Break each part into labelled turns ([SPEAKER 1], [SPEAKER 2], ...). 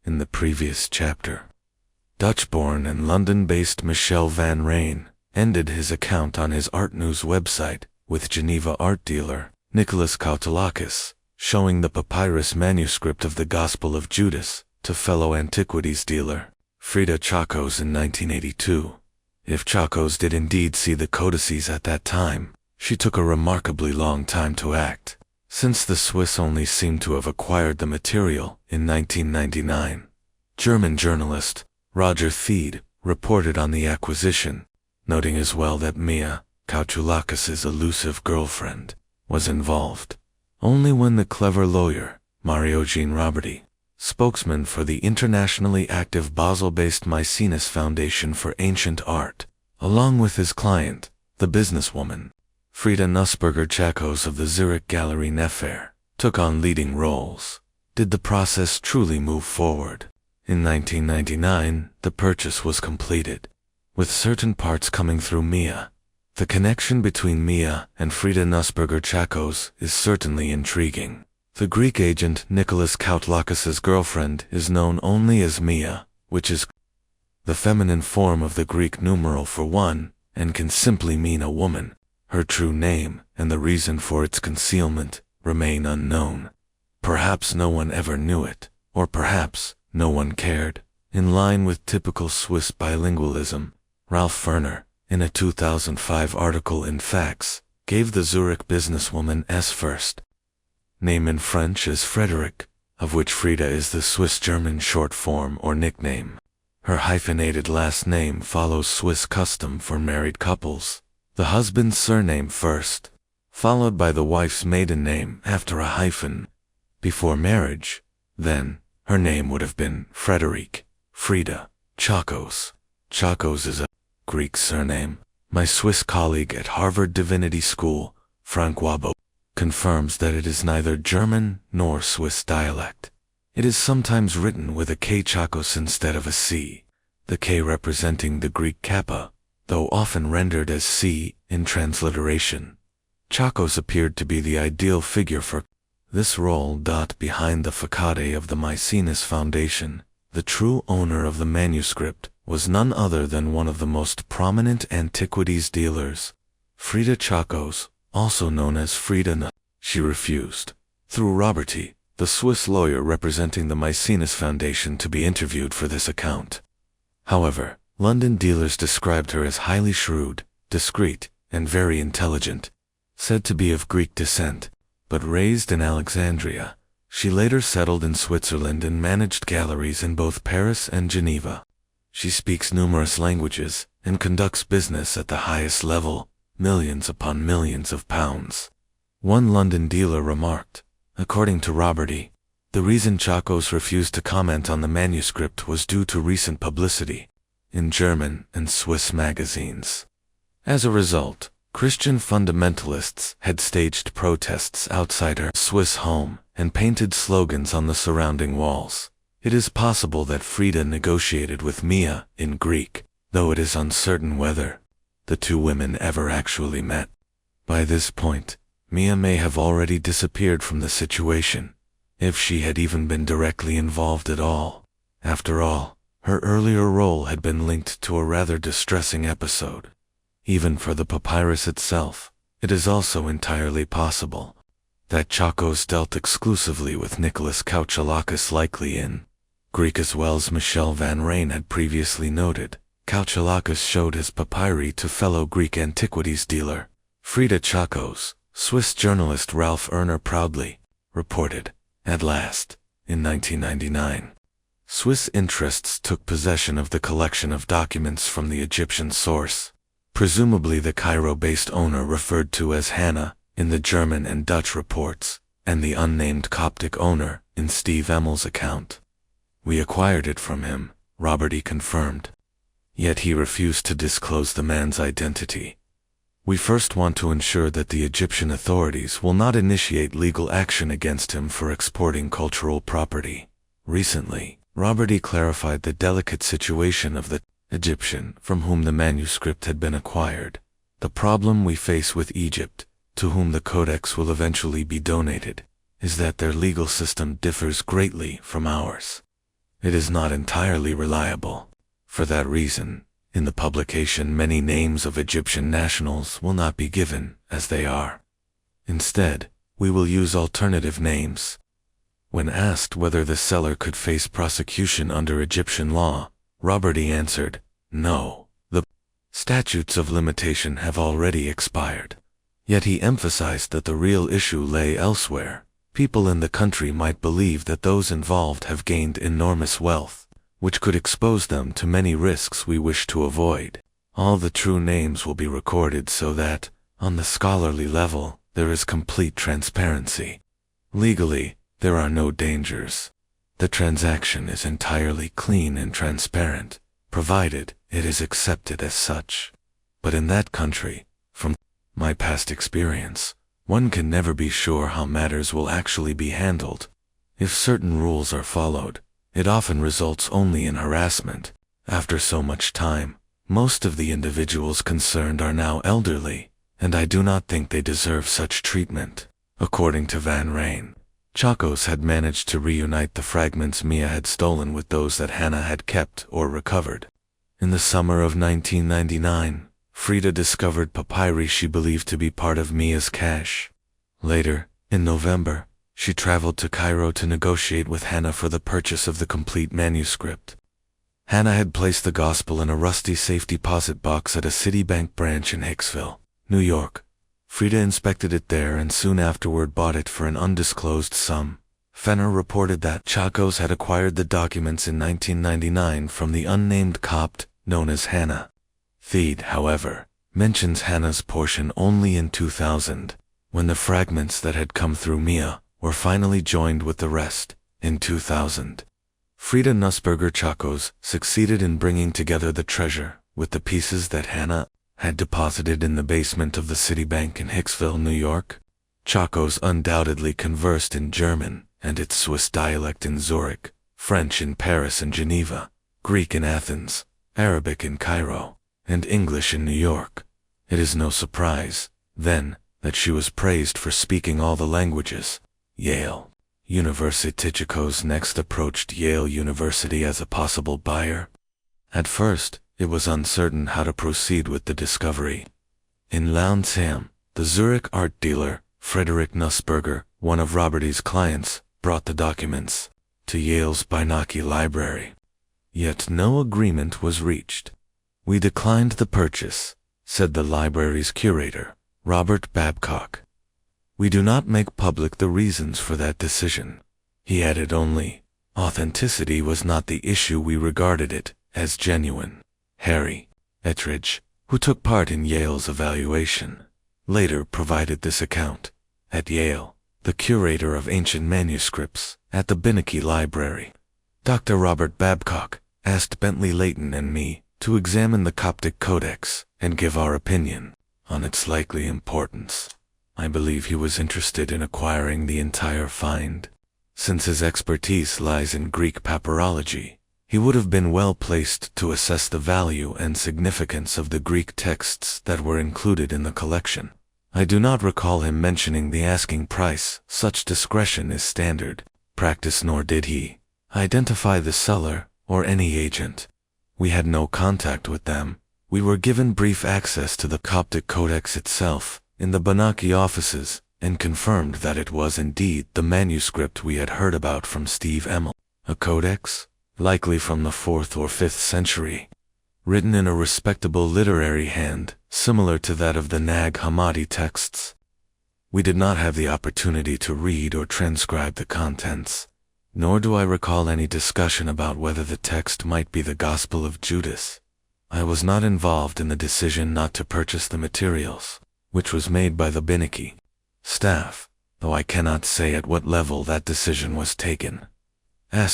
[SPEAKER 1] in the previous chapter. Dutch-born and London-based Michel van Rijn ended his account on his art news website with Geneva art dealer Nicholas Koutoutakis showing the papyrus manuscript of the Gospel of Judas to fellow antiquities dealer Frida Chakos in 1982. If Chakos did indeed see the codices at that time, she took a remarkably long time to act, since the Swiss only seem to have acquired the material in 1999. German journalist Roger Thiede reported on the acquisition, noting as well that Mia, Koutoutakis' elusive girlfriend, was involved. Only when the clever lawyer, Mario-Jean Roberti, spokesman for the internationally active Basel-based Maecenas Foundation for Ancient Art, along with his client, the businesswoman, Frida Nussberger Chakos of the Zurich Gallery Nefer, took on leading roles, did the process truly move forward. In 1999, the purchase was completed, with certain parts coming through Mia. The connection between Mia and Frida Nussberger Chakos is certainly intriguing. The Greek agent Nicholas Koutoutakis' girlfriend is known only as Mia, which is the feminine form of the Greek numeral for one, and can simply mean a woman. Her true name and the reason for its concealment remain unknown. Perhaps no one ever knew it, or perhaps no one cared. In line with typical Swiss bilingualism, Ralph Ferner, in a 2005 article in Facts, gave the Zurich businesswoman S first name in French as Frederick, of which Frida is the Swiss-German short form or nickname. Her hyphenated last name follows Swiss custom for married couples. The husband's surname first, followed by the wife's maiden name after a hyphen. Before marriage, then, her name would have been Frederic, Frida, Chakos. Chakos is a Greek surname. My Swiss colleague at Harvard Divinity School, Frank Wabo, confirms that it is neither German nor Swiss dialect. It is sometimes written with a K Chakos instead of a C, the K representing the Greek kappa, though often rendered as C in transliteration. Chakos appeared to be the ideal figure for this role. Behind the facade of the Maecenas Foundation, the true owner of the manuscript was none other than one of the most prominent antiquities dealers, Frida Chakos, also known as Frida. She refused, through Roberti, the Swiss lawyer representing the Maecenas Foundation, to be interviewed for this account. However, London dealers described her as highly shrewd, discreet, and very intelligent. Said to be of Greek descent, but raised in Alexandria, she later settled in Switzerland and managed galleries in both Paris and Geneva. She speaks numerous languages and conducts business at the highest level, millions upon millions of pounds. One London dealer remarked, according to Roberti, the reason Chakos refused to comment on the manuscript was due to recent publicity in German and Swiss magazines. As a result, Christian fundamentalists had staged protests outside her Swiss home and painted slogans on the surrounding walls. It is possible that Frida negotiated with Mia in Greek, though it is uncertain whether the two women ever actually met. By this point, Mia may have already disappeared from the situation, if she had even been directly involved at all. After all, her earlier role had been linked to a rather distressing episode. Even for the papyrus itself, it is also entirely possible that Chakos dealt exclusively with Nicholas Koutoutakis, likely in Greek, as well as Michel van Rijn had previously noted. Koutoutakis showed his papyri to fellow Greek antiquities dealer Frida Chakos. Swiss journalist Ralph Erner proudly reported, at last, in 1999. Swiss interests took possession of the collection of documents from the Egyptian source, presumably the Cairo-based owner referred to as Hannah in the German and Dutch reports, and the unnamed Coptic owner in Steve Emmel's account. We acquired it from him, Roberti confirmed. Yet he refused to disclose the man's identity. We first want to ensure that the Egyptian authorities will not initiate legal action against him for exporting cultural property. Recently, Roberti clarified the delicate situation of the Egyptian from whom the manuscript had been acquired. The problem we face with Egypt, to whom the codex will eventually be donated, is that their legal system differs greatly from ours. it is not entirely reliable. For that reason, in the publication many names of Egyptian nationals will not be given as they are. Instead, we will use alternative names. When asked whether the seller could face prosecution under Egyptian law, Robert E. answered, "No, the statutes of limitation have already expired." Yet he emphasized that the real issue lay elsewhere. People in the country might believe that those involved have gained enormous wealth, which could expose them to many risks we wish to avoid. All the true names will be recorded so that, on the scholarly level, there is complete transparency. Legally, there are no dangers. The transaction is entirely clean and transparent, provided it is accepted as such. But in that country, from my past experience, one can never be sure how matters will actually be handled. If certain rules are followed, it often results only in harassment. After so much time, most of the individuals concerned are now elderly, and I do not think they deserve such treatment. According to Van Ryn, Chacos had managed to reunite the fragments Mia had stolen with those that Hannah had kept or recovered. In the summer of 1999, Frida discovered papyri she believed to be part of Mia's cache. Later, in November, she traveled to Cairo to negotiate with Hannah for the purchase of the complete manuscript. Hannah had placed the gospel in a rusty safe deposit box at a Citibank branch in Hicksville, New York. Frida inspected it there and soon afterward bought it for an undisclosed sum. Fenner reported that Chacos had acquired the documents in 1999 from the unnamed Copt known as Hannah. Theed, however, mentions Hannah's portion only in 2000, when the fragments that had come through Mia were finally joined with the rest, in 2000. Frida Nussberger Chacos succeeded in bringing together the treasure with the pieces that Hannah had deposited in the basement of the Citibank in Hicksville, New York. Chacos undoubtedly conversed in German and its Swiss dialect in Zurich, French in Paris and Geneva, Greek in Athens, Arabic in Cairo, and English in New York. It is no surprise, then, that she was praised for speaking all the languages. Yale University. Chacos next approached Yale University as a possible buyer. At first, it was uncertain how to proceed with the discovery. In Launsheim, the Zurich art dealer, Frederick Nussberger, one of Robert E.'s clients, brought the documents to Yale's Beinecke Library. Yet no agreement was reached. "We declined the purchase," said the library's curator, Robert Babcock. "We do not make public the reasons for that decision." He added only, "Authenticity was not the issue, we regarded it as genuine." Harry Ettridge, who took part in Yale's evaluation, later provided this account. At Yale, the curator of ancient manuscripts at the Beinecke Library, Dr. Robert Babcock, asked Bentley Layton and me to examine the Coptic Codex and give our opinion on its likely importance. I believe he was interested in acquiring the entire find. Since his expertise lies in Greek papyrology, he would have been well placed to assess the value and significance of the Greek texts that were included in the collection. I do not recall him mentioning the asking price. Such discretion is standard practice, nor did he identify the seller or any agent. We had no contact with them. We were given brief access to the Coptic Codex itself in the Beinecke offices and confirmed that it was indeed the manuscript we had heard about from Steve Emmel. A codex, likely from the 4th or 5th century, written in a respectable literary hand, similar to that of the Nag Hammadi texts. We did not have the opportunity to read or transcribe the contents, nor do I recall any discussion about whether the text might be the Gospel of Judas. I was not involved in the decision not to purchase the materials, which was made by the Beinecke staff, though I cannot say at what level that decision was taken. On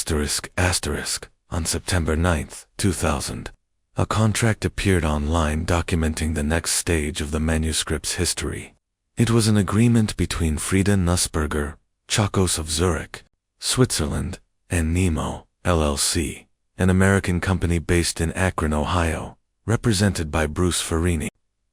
[SPEAKER 1] September 9, 2000, a contract appeared online documenting the next stage of the manuscript's history. It was an agreement between Frida Nussberger, Chacos of Zurich, Switzerland, and Nemo, LLC, an American company based in Akron, Ohio, represented by Bruce Farini.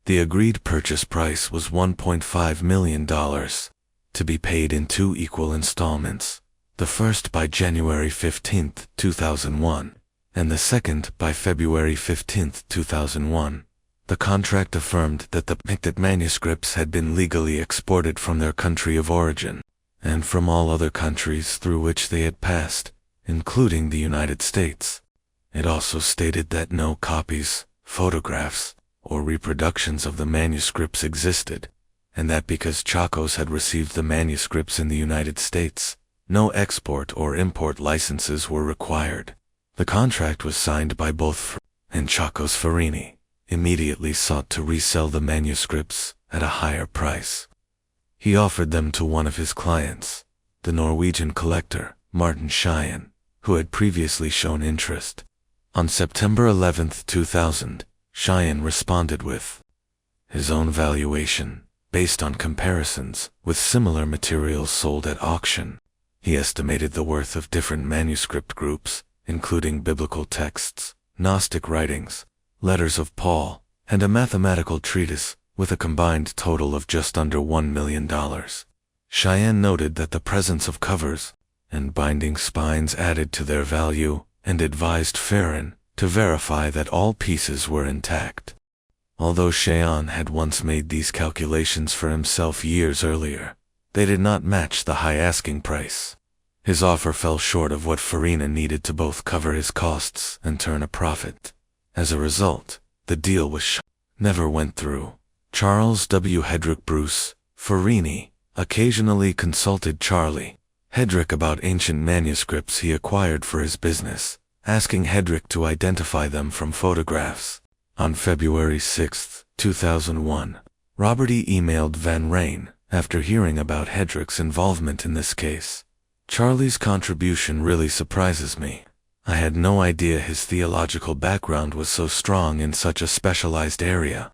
[SPEAKER 1] The agreed purchase price was $1.5 million, to be paid in 2 equal installments, the first by January 15, 2001, and the second by February 15, 2001. The contract affirmed that the manuscripts had been legally exported from their country of origin, and from all other countries through which they had passed, including the United States. It also stated that no copies, photographs, or reproductions of the manuscripts existed, and that because Chacos had received the manuscripts in the United States, no export or import licenses were required. The contract was signed by both and Chacos Farini immediately sought to resell the manuscripts at a higher price. He offered them to one of his clients, the Norwegian collector, Martin Cheyenne, who had previously shown interest. On September 11, 2000, Cheyenne responded with his own valuation, based on comparisons with similar materials sold at auction. He estimated the worth of different manuscript groups, including biblical texts, Gnostic writings, letters of Paul, and a mathematical treatise, with a combined total of just under $1 million. Cheyenne noted that the presence of covers and binding spines added to their value, and advised Farron to verify that all pieces were intact. Although Cheyenne had once made these calculations for himself years earlier, they did not match the high asking price. His offer fell short of what Farina needed to both cover his costs and turn a profit. As a result, the deal with never went through. Charles W. Hedrick Bruce, Farini, occasionally consulted Charlie Hedrick about ancient manuscripts he acquired for his business, asking Hedrick to identify them from photographs. On February 6, 2001, Robert E. emailed Van Ryn after hearing about Hedrick's involvement in this case. Charlie's contribution really surprises me. I had no idea his theological background was so strong in such a specialized area.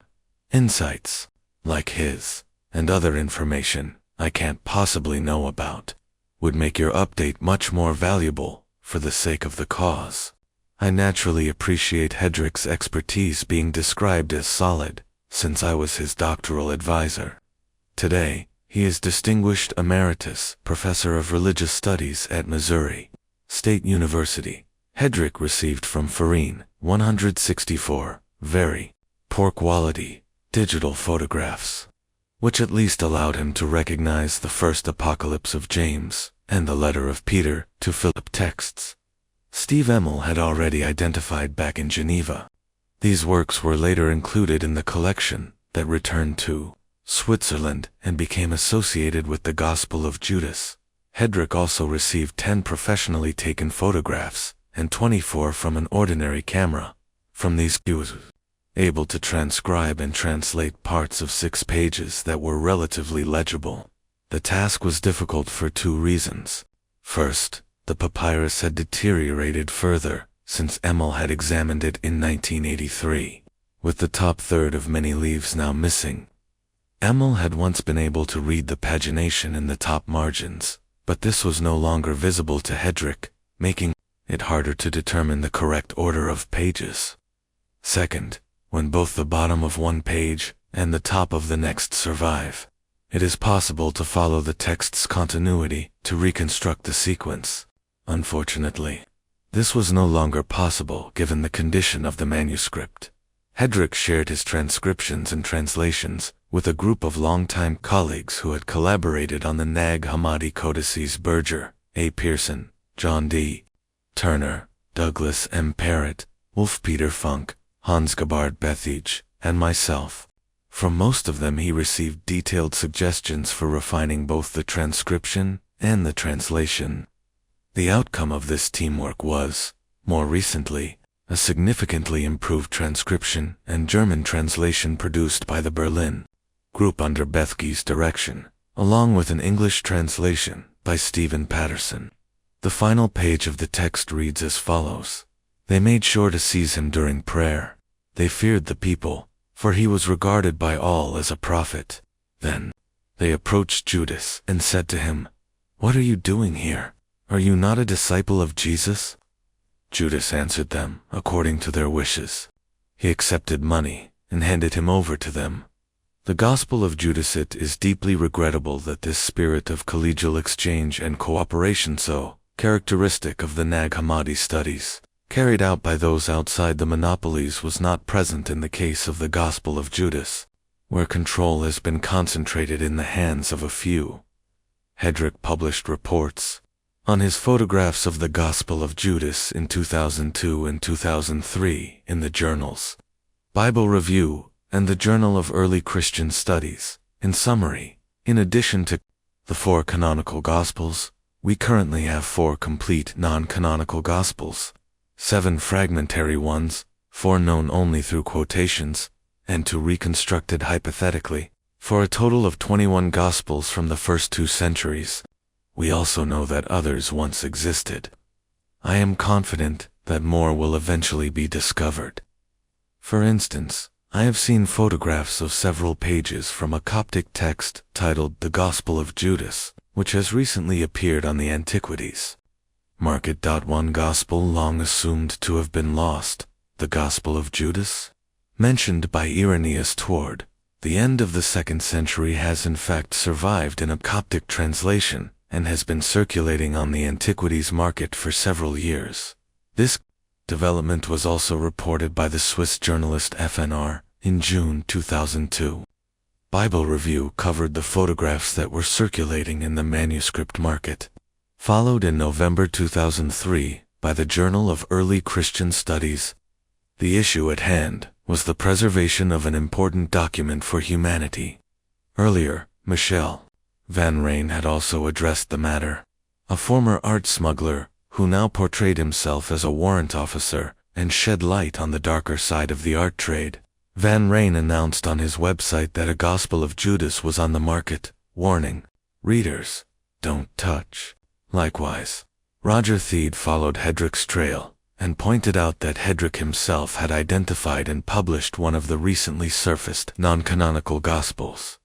[SPEAKER 1] Insights like his, and other information I can't possibly know about, would make your update much more valuable for the sake of the cause. I naturally appreciate Hedrick's expertise being described as solid, since I was his doctoral advisor. Today, he is Distinguished Emeritus Professor of Religious Studies at Missouri State University. Hedrick received from Farine 164 very poor quality digital photographs, which at least allowed him to recognize the first Apocalypse of James and the letter of Peter to Philip texts Steve Emmel had already identified back in Geneva. These works were later included in the collection that returned to Switzerland and became associated with the Gospel of Judas. Hedrick also received 10 professionally taken photographs and 24 from an ordinary camera. From these, he was able to transcribe and translate parts of 6 pages that were relatively legible. The task was difficult for 2 reasons. First, the papyrus had deteriorated further since Emmel had examined it in 1983, with the top third of many leaves now missing. Emmel had once been able to read the pagination in the top margins, but this was no longer visible to Hedrick, making it harder to determine the correct order of pages. Second, when both the bottom of one page and the top of the next survive, it is possible to follow the text's continuity to reconstruct the sequence. Unfortunately, this was no longer possible given the condition of the manuscript. Hedrick shared his transcriptions and translations with a group of longtime colleagues who had collaborated on the Nag Hammadi codices: Berger, A. Pearson, John D. Turner, Douglas M. Parrott, Wolf Peter Funk, Hans Gebhard Bethage, and myself. From most of them he received detailed suggestions for refining both the transcription and the translation. The outcome of this teamwork was, more recently, a significantly improved transcription and German translation produced by the Berlin group under Bethge's direction, along with an English translation by Stephen Patterson. The final page of the text reads as follows: They made sure to seize him during prayer. They feared the people, for he was regarded by all as a prophet. Then they approached Judas and said to him, "What are you doing here? Are you not a disciple of Jesus?" Judas answered them according to their wishes. He accepted money and handed him over to them. The Gospel of Judas. It is deeply regrettable that this spirit of collegial exchange and cooperation, so characteristic of the Nag Hammadi studies, carried out by those outside the monopolies, was not present in the case of the Gospel of Judas, where control has been concentrated in the hands of a few. Hedrick published reports on his photographs of the Gospel of Judas in 2002 and 2003 in the journals Bible Review and the Journal of Early Christian Studies. In summary, in addition to the 4 canonical Gospels, we currently have 4 complete non-canonical Gospels, 7 fragmentary ones, 4 known only through quotations, and 2 reconstructed hypothetically, for a total of 21 Gospels from the first 2 centuries. We also know that others once existed. I am confident that more will eventually be discovered. For instance, I have seen photographs of several pages from a Coptic text titled The Gospel of Judas, which has recently appeared on the Antiquities Market. One Gospel long assumed to have been lost, the Gospel of Judas, mentioned by Irenaeus toward the end of the 2nd century, has in fact survived in a Coptic translation and has been circulating on the Antiquities Market for several years. This development was also reported by the Swiss journalist FNR in June 2002. Bible Review covered the photographs that were circulating in the manuscript market, followed in November 2003 by the Journal of Early Christian Studies. The issue at hand was the preservation of an important document for humanity. Earlier, Michel Van Rijn had also addressed the matter. A former art smuggler who now portrayed himself as a warrant officer and shed light on the darker side of the art trade. Van Rijn announced on his website that a Gospel of Judas was on the market, warning readers, "Don't touch." Likewise, Roger Theed followed Hedrick's trail and pointed out that Hedrick himself had identified and published one of the recently surfaced non-canonical Gospels.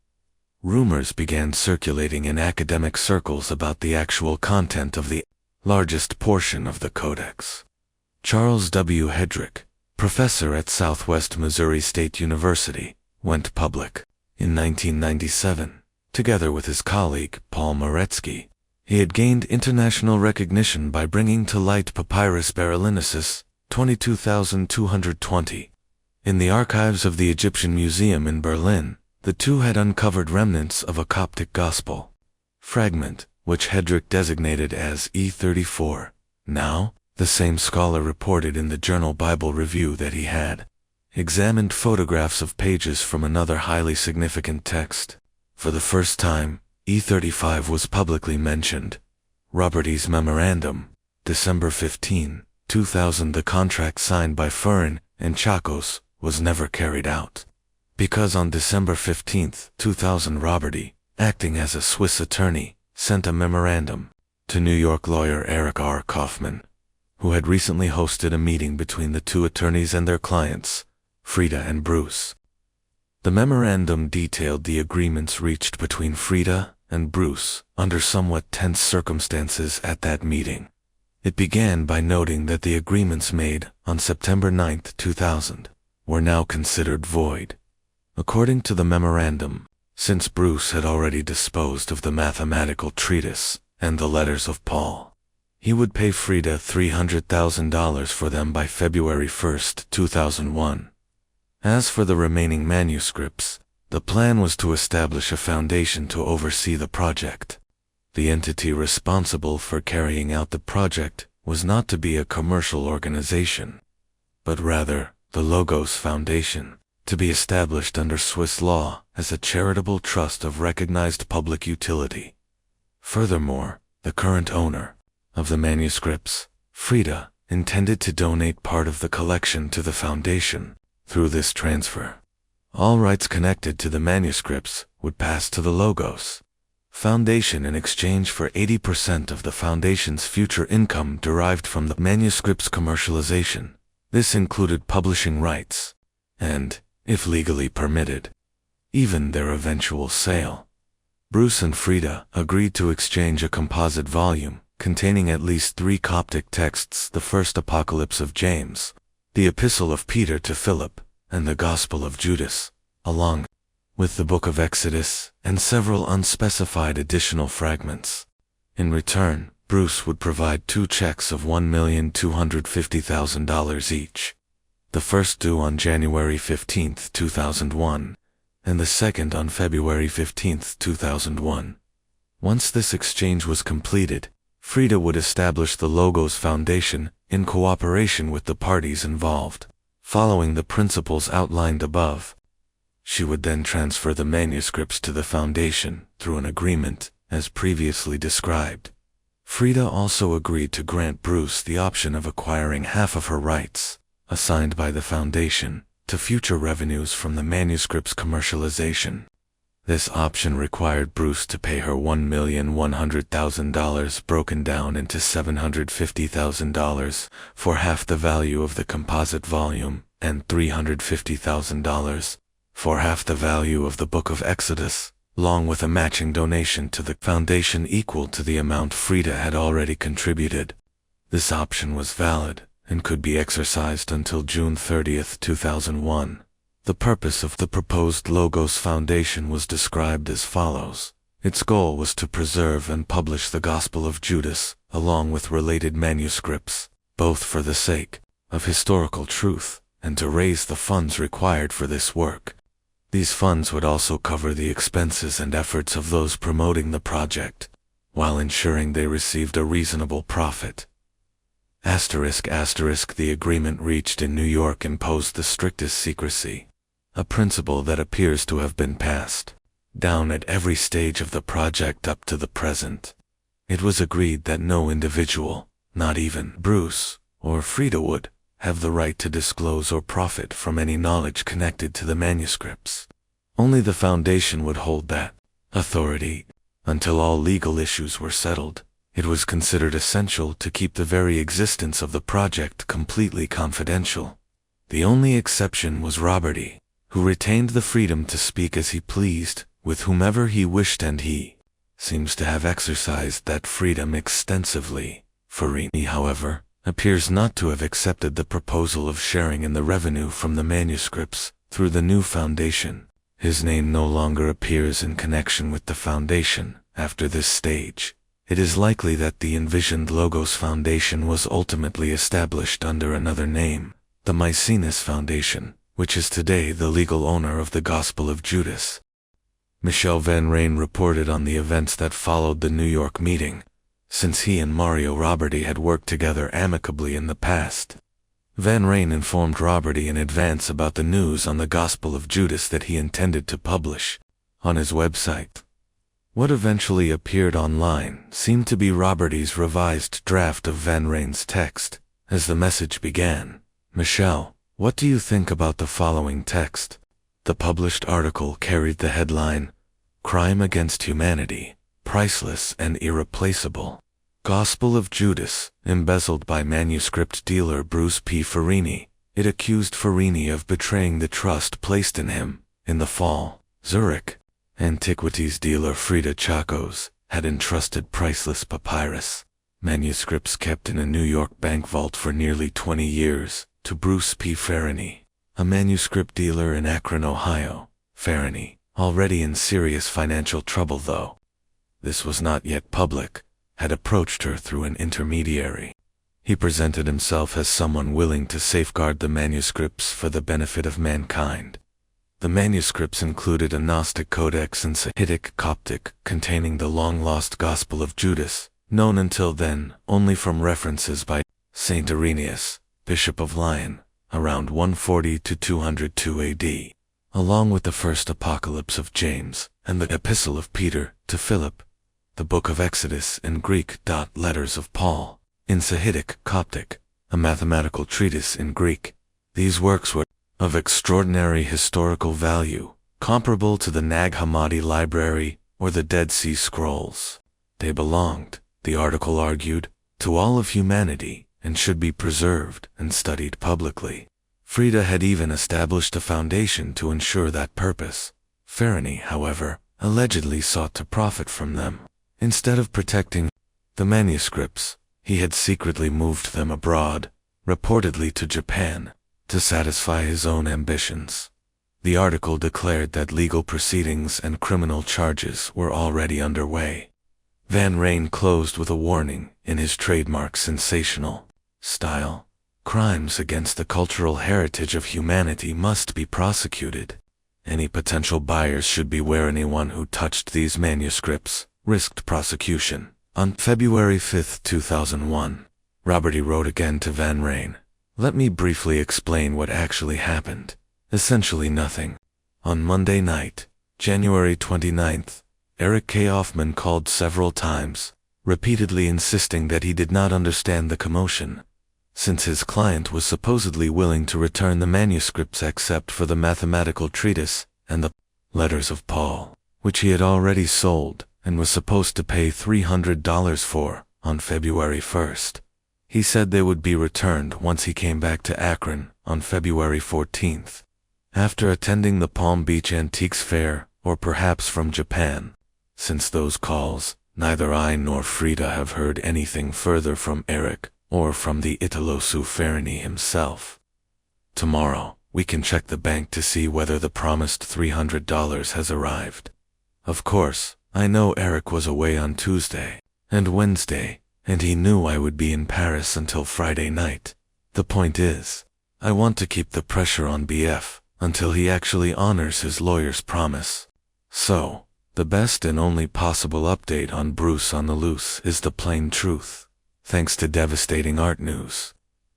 [SPEAKER 1] Rumors began circulating in academic circles about the actual content of the largest portion of the Codex. Charles W. Hedrick, professor at Southwest Missouri State University, went public in 1997, together with his colleague Paul Moretsky. He had gained international recognition by bringing to light Papyrus Berlinesis 22,220. In the archives of the Egyptian Museum in Berlin, the two had uncovered remnants of a Coptic Gospel fragment, which Hedrick designated as E34. Now, the same scholar reported in the journal Bible Review that he had examined photographs of pages from another highly significant text. For the first time, E35 was publicly mentioned. Robert E.'s memorandum, December 15, 2000. The contract signed by Furin and Chacos was never carried out, because on December 15, 2000, Robert E., acting as a Swiss attorney, sent a memorandum to New York lawyer Eric R. Kaufman, who had recently hosted a meeting between the two attorneys and their clients, Frida and Bruce. The memorandum detailed the agreements reached between Frida and Bruce under somewhat tense circumstances at that meeting. It began by noting that the agreements made on September 9, 2000, were now considered void. According to the memorandum, since Bruce had already disposed of the mathematical treatise and the letters of Paul, he would pay Frida $300,000 for them by February 1, 2001. As for the remaining manuscripts, the plan was to establish a foundation to oversee the project. The entity responsible for carrying out the project was not to be a commercial organization, but rather the Logos Foundation, to be established under Swiss law as a charitable trust of recognized public utility. Furthermore, the current owner of the manuscripts, Frida, intended to donate part of the collection to the foundation. Through this transfer, all rights connected to the manuscripts would pass to the Logos Foundation in exchange for 80% of the foundation's future income derived from the manuscripts' commercialization. This included publishing rights and, if legally permitted, even their eventual sale. Bruce and Frida agreed to exchange a composite volume containing at least 3 Coptic texts: the First Apocalypse of James, the Epistle of Peter to Philip, and the Gospel of Judas, along with the Book of Exodus and several unspecified additional fragments. In return, Bruce would provide 2 checks of $1,250,000 each, the first due on January 15, 2001, and the second on February 15, 2001. Once this exchange was completed, Frida would establish the Logos Foundation in cooperation with the parties involved. Following the principles outlined above, she would then transfer the manuscripts to the foundation through an agreement, as previously described. Frida also agreed to grant Bruce the option of acquiring half of her rights, assigned by the foundation, to future revenues from the manuscript's commercialization. This option required Bruce to pay her $1,100,000 broken down into $750,000 for half the value of the composite volume and $350,000 for half the value of the Book of Exodus, along with a matching donation to the foundation equal to the amount Frida had already contributed. This option was valid and could be exercised until June 30, 2001. The purpose of the proposed Logos Foundation was described as follows. Its goal was to preserve and publish the Gospel of Judas, along with related manuscripts, both for the sake of historical truth and to raise the funds required for this work. These funds would also cover the expenses and efforts of those promoting the project, while ensuring they received a reasonable profit. ***, the agreement reached in New York imposed the strictest secrecy, a principle that appears to have been passed down at every stage of the project up to the present. It was agreed that no individual, not even Bruce or Frida, would have the right to disclose or profit from any knowledge connected to the manuscripts. Only the foundation would hold that authority until all legal issues were settled. It was considered essential to keep the very existence of the project completely confidential. The only exception was Robert E., who retained the freedom to speak as he pleased, with whomever he wished, and he seems to have exercised that freedom extensively. Farini, however, appears not to have accepted the proposal of sharing in the revenue from the manuscripts through the new foundation. His name no longer appears in connection with the foundation after this stage. It is likely that the envisioned Logos Foundation was ultimately established under another name, the Maecenas Foundation, which is today the legal owner of the Gospel of Judas. Michel Van Ryn reported on the events that followed the New York meeting, since he and Mario Roberti had worked together amicably in the past. Van Ryn informed Roberti in advance about the news on the Gospel of Judas that he intended to publish on his website. What eventually appeared online seemed to be Roberti's revised draft of Van Ryn's text. As the message began, "Michel, what do you think about the following text?" The published article carried the headline, "Crime Against Humanity, Priceless and Irreplaceable. Gospel of Judas, embezzled by manuscript dealer Bruce P. Farini." It accused Farini of betraying the trust placed in him. In the fall, Zurich antiquities dealer Frida Chacos had entrusted priceless papyrus, manuscripts kept in a New York bank vault for nearly 20 years, to Bruce P. Farini, a manuscript dealer in Akron, Ohio. Farini, already in serious financial trouble though this was not yet public, had approached her through an intermediary. He presented himself as someone willing to safeguard the manuscripts for the benefit of mankind. The manuscripts included a Gnostic codex in Sahidic Coptic containing the long-lost Gospel of Judas, known until then only from references by Saint Irenaeus, Bishop of Lyon, around 140 to 202 AD, along with the first Apocalypse of James and the Epistle of Peter to Philip, the Book of Exodus in Greek. Letters of Paul, in Sahidic Coptic, a mathematical treatise in Greek. These works were of extraordinary historical value, comparable to the Nag Hammadi Library or the Dead Sea Scrolls. They belonged, the article argued, to all of humanity and should be preserved and studied publicly. Frida had even established a foundation to ensure that purpose. Farini, however, allegedly sought to profit from them. Instead of protecting the manuscripts, he had secretly moved them abroad, reportedly to Japan, to satisfy his own ambitions. The article declared that legal proceedings and criminal charges were already underway. Van Ryn closed with a warning in his trademark sensational style. Crimes against the cultural heritage of humanity must be prosecuted. Any potential buyers should beware. Anyone who touched these manuscripts risked prosecution. On February 5, 2001, Robert E. wrote again to Van Ryn. Let me briefly explain what actually happened. Essentially nothing. On Monday night, January 29th, Eric K. Hoffman called several times, repeatedly insisting that he did not understand the commotion, since his client was supposedly willing to return the manuscripts except for the mathematical treatise and the letters of Paul, which he had already sold and was supposed to pay $300 for on February 1st. He said they would be returned once he came back to Akron on February 14th. After attending the Palm Beach Antiques Fair, or perhaps from Japan. Since those calls, neither I nor Frida have heard anything further from Eric or from the Italo-Suferini himself. Tomorrow, we can check the bank to see whether the promised $300 has arrived. Of course, I know Eric was away on Tuesday and Wednesday, and he knew I would be in Paris until Friday night. The point is, I want to keep the pressure on BF until he actually honors his lawyer's promise. So, the best and only possible update on Bruce on the loose is the plain truth. Thanks to devastating art news,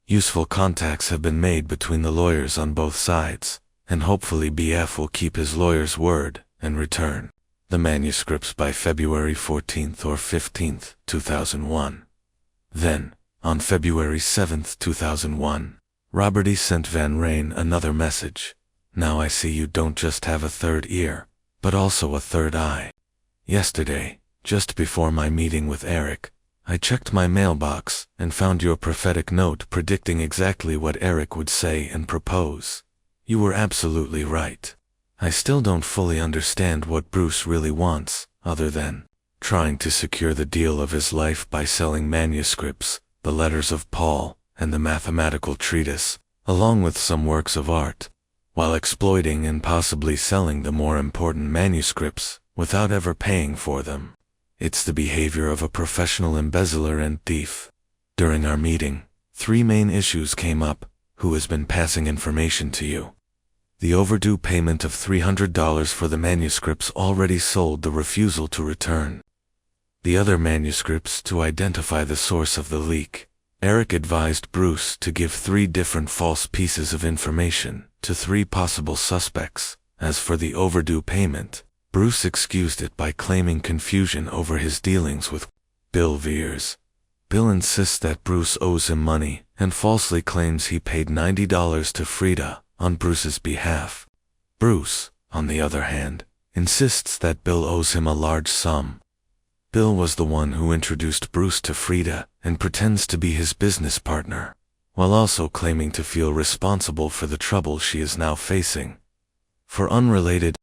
[SPEAKER 1] useful contacts have been made between the lawyers on both sides, and hopefully BF will keep his lawyer's word and return the manuscripts by February 14th or 15th, 2001. Then, on February 7th, 2001, Robert E. sent Van Ryn another message. Now I see you don't just have a third ear, but also a third eye. Yesterday, just before my meeting with Eric, I checked my mailbox and found your prophetic note predicting exactly what Eric would say and propose. You were absolutely right. I still don't fully understand what Bruce really wants, other than trying to secure the deal of his life by selling manuscripts, the letters of Paul, and the mathematical treatise, along with some works of art, while exploiting and possibly selling the more important manuscripts without ever paying for them. It's the behavior of a professional embezzler and thief. During our meeting, 3 main issues came up. Who has been passing information to you? The overdue payment of $300 for the manuscripts already sold, the refusal to return the other manuscripts to identify the source of the leak. Eric advised Bruce to give 3 different false pieces of information to 3 possible suspects. As for the overdue payment, Bruce excused it by claiming confusion over his dealings with Bill Veers. Bill insists that Bruce owes him money and falsely claims he paid $90 to Frida on Bruce's behalf. Bruce, on the other hand, insists that Bill owes him a large sum. Bill was the one who introduced Bruce to Frida and pretends to be his business partner, while also claiming to feel responsible for the trouble she is now facing. For unrelated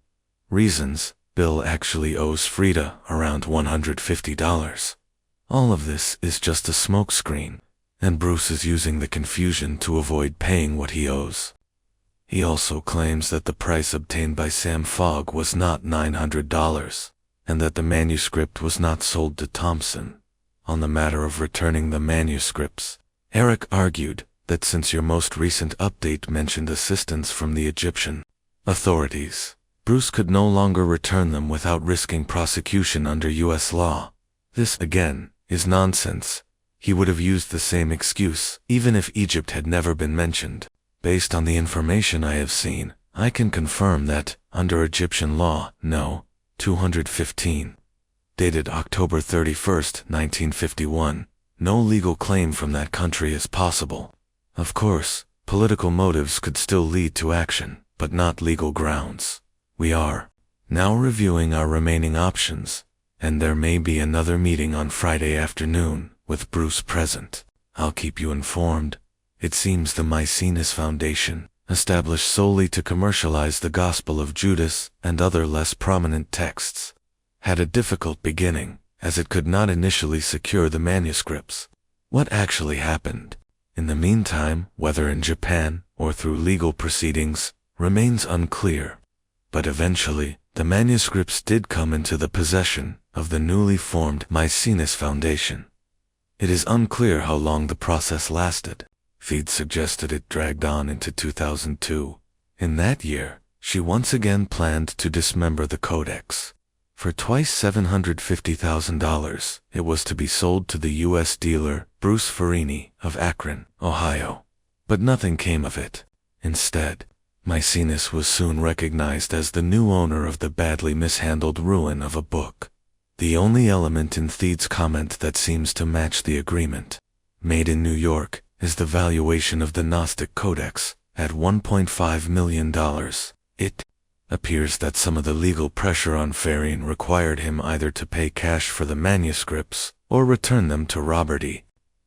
[SPEAKER 1] reasons, Bill actually owes Frida around $150. All of this is just a smokescreen, and Bruce is using the confusion to avoid paying what he owes. He also claims that the price obtained by Sam Fogg was not $900, and that the manuscript was not sold to Thompson. On the matter of returning the manuscripts, Eric argued that since your most recent update mentioned assistance from the Egyptian authorities, Bruce could no longer return them without risking prosecution under U.S. law. This, again, is nonsense. He would have used the same excuse, even if Egypt had never been mentioned. Based on the information I have seen, I can confirm that, under Egyptian law, No. 215, dated October 31, 1951, no legal claim from that country is possible. Of course, political motives could still lead to action, but not legal grounds. We are now reviewing our remaining options, and there may be another meeting on Friday afternoon, with Bruce present. I'll keep you informed. It seems the Maecenas Foundation, established solely to commercialize the Gospel of Judas and other less prominent texts, had a difficult beginning, as it could not initially secure the manuscripts. What actually happened? In the meantime, whether in Japan or through legal proceedings, remains unclear, but eventually, the manuscripts did come into the possession of the newly formed Maecenas Foundation. It is unclear how long the process lasted. Feed suggested it dragged on into 2002. In that year, she once again planned to dismember the codex. For twice $750,000, it was to be sold to the U.S. dealer Bruce Farini of Akron, Ohio. But nothing came of it. Instead, Maecenas was soon recognized as the new owner of the badly mishandled ruin of a book. The only element in Theed's comment that seems to match the agreement, made in New York, is the valuation of the Gnostic Codex, at $1.5 million. It appears that some of the legal pressure on Farin required him either to pay cash for the manuscripts or return them to Roberty.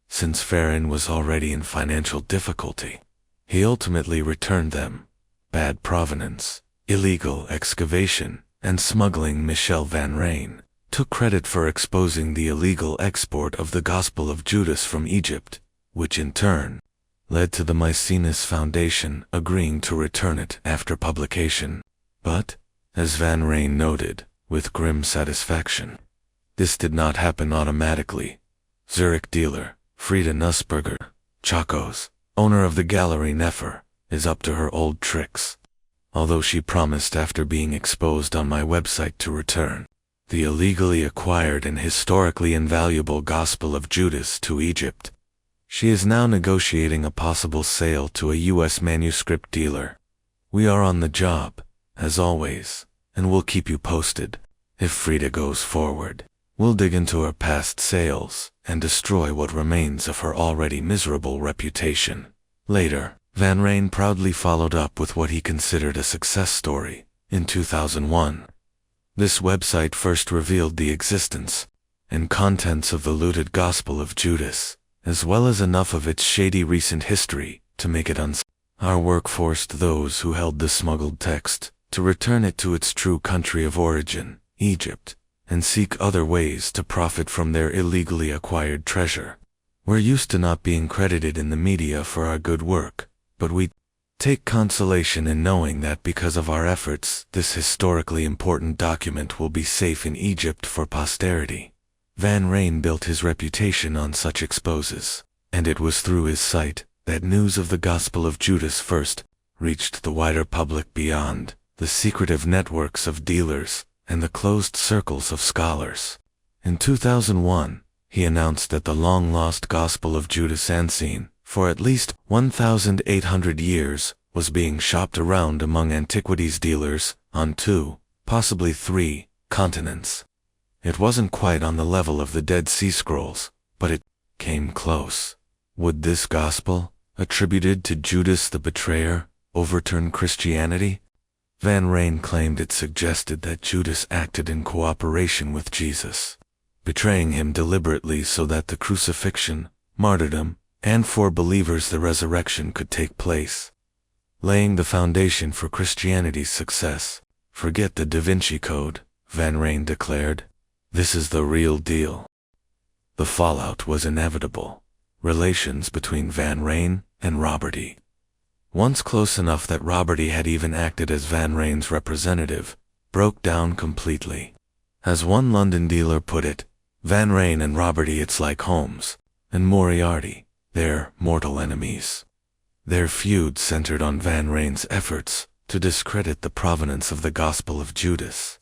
[SPEAKER 1] Since Farin was already in financial difficulty, he ultimately returned them. Bad provenance, illegal excavation, and smuggling. Michel Van Rijn took credit for exposing the illegal export of the Gospel of Judas from Egypt, which in turn led to the Maecenas Foundation agreeing to return it after publication. But, as Van Rijn noted, with grim satisfaction, this did not happen automatically. Zurich dealer, Frieda Nussberger, Chacos, owner of the Gallery Nefer, is up to her old tricks. Although she promised after being exposed on my website to return the illegally acquired and historically invaluable Gospel of Judas to Egypt, she is now negotiating a possible sale to a U.S. manuscript dealer. We are on the job, as always, and we'll keep you posted. If Frieda goes forward, we'll dig into her past sales and destroy what remains of her already miserable reputation. Later, Van Rijn proudly followed up with what he considered a success story. In 2001, this website first revealed the existence and contents of the looted Gospel of Judas, as well as enough of its shady recent history to make it unsafe. Our work forced those who held the smuggled text to return it to its true country of origin, Egypt, and seek other ways to profit from their illegally acquired treasure. We're used to not being credited in the media for our good work, but we take consolation in knowing that because of our efforts, this historically important document will be safe in Egypt for posterity. Van Rijn built his reputation on such exposes, and it was through his site that news of the Gospel of Judas first reached the wider public beyond the secretive networks of dealers and the closed circles of scholars. In 2001, he announced that the long-lost Gospel of Judas, unseen for at least 1,800 years, was being shopped around among antiquities dealers on 2, possibly 3, continents. It wasn't quite on the level of the Dead Sea Scrolls, but it came close. Would this gospel, attributed to Judas the betrayer, overturn Christianity? Van Rijn claimed it suggested that Judas acted in cooperation with Jesus, betraying him deliberately so that the crucifixion, martyrdom, and for believers the resurrection could take place, laying the foundation for Christianity's success. Forget the Da Vinci Code, Van Rijn declared. This is the real deal. The fallout was inevitable. Relations between Van Rijn and Roberty, once close enough that Roberty had even acted as Van Rijn's representative, broke down completely. As one London dealer put it, Van Rijn and Roberty, it's like Holmes and Moriarty. They're mortal enemies. Their feud centered on Van Rijn's efforts to discredit the provenance of the Gospel of Judas.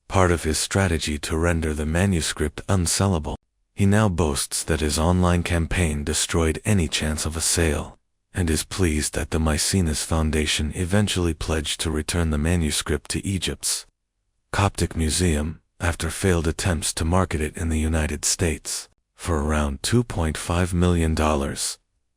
[SPEAKER 1] Part of his strategy to render the manuscript unsellable, he now boasts that his online campaign destroyed any chance of a sale, and is pleased that the Maecenas Foundation eventually pledged to return the manuscript to Egypt's Coptic Museum after failed attempts to market it in the United States for around $2.5 million.